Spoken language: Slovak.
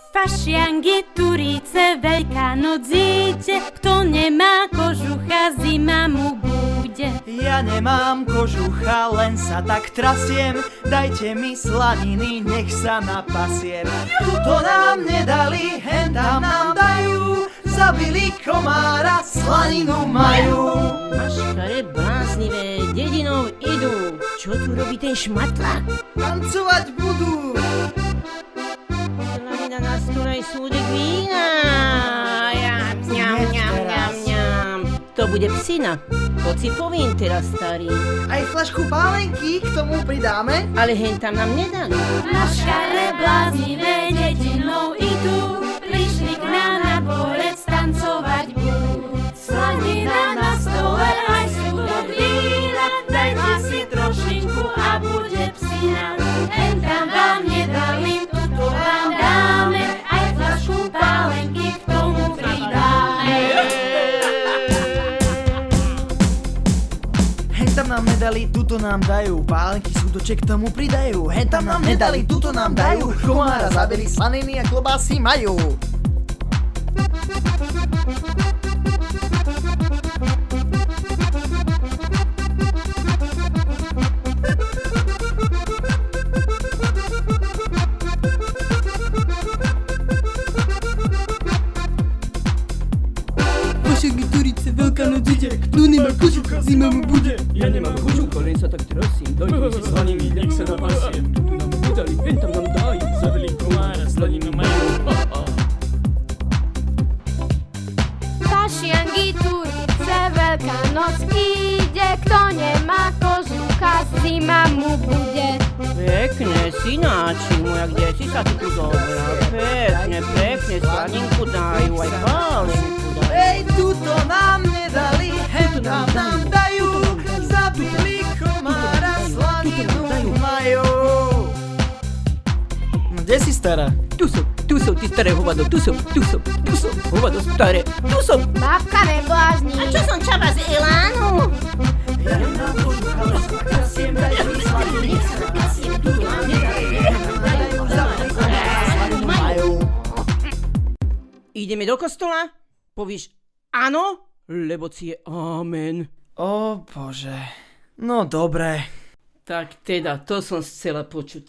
Fašiangy, turíce, Veľká noc ide, kto nemá kožucha, zima mu bude. Ja nemám kožucha, len sa tak trasiem, dajte mi slaniny, nech sa napasiem. Tuto nám nedali, hen tam nám dajú, zabili komára, slaninu majú. Maškare bláznivé, dedinou idú. Čo tu robí ten šmatlák? Tancovať budú. Slanina na stole, súdek vína. Ňam. To bude psina. To si poviem teraz, starý. Aj flašku pálenky k tomu pridáme. Ale hen tam nám nedali. Maškare bláznivé, dedinou idú, prišli k nám na dvorec, tancovať budú. Slanina na stole, aj súdok vína, dajte si trošinku a bude psina. Hen tam vám nedali, tuto vám dáme, aj flašku pálenky k tomu pridáme. Hen tam nám nedali, tuto nám dajú, pálenky súdoček k tomu pridajú. Hen tam nám nedali, tuto nám dajú, komára zabili, slaniny a klobásy majú. Fašiangy, turíce, Veľká noc ide, kto nemá kožucha, zima mu bude. Ja nemám kožucha, len sa tak trasím, dajte mi si slaniny, nech sa napasiem. Tu nám nedali, hen tam nám dajú, zabili komára, slaninu majú. Fašiangy, turíce, Veľká noc ide, kto nemá kožucha, zima mu bude. Pekne, synáči moja, kde si sa tu dobrá? Pekne, slaninku dajú, aj pálenku dajú. Ej, tuto nám nedali, hen tam nám dajú, zabili komára, slaninu majú. No, kde si, stará? Tu som, ty staré hovado, tu som, hovado staré, tu som. Babka neblázni. A čo som čaba z Elánu? Ja nemám kožucha, len sa tak trasiem, dajte mi slaniny, nech sa napasiem. Tuto nám nedali, hen tam nám dajú, zabili komára, slaninu majú. Ideme do kostola? Povieš áno, lebo ci je amen. Ó, Bože. No dobre. Tak teda, to som chcela počuť.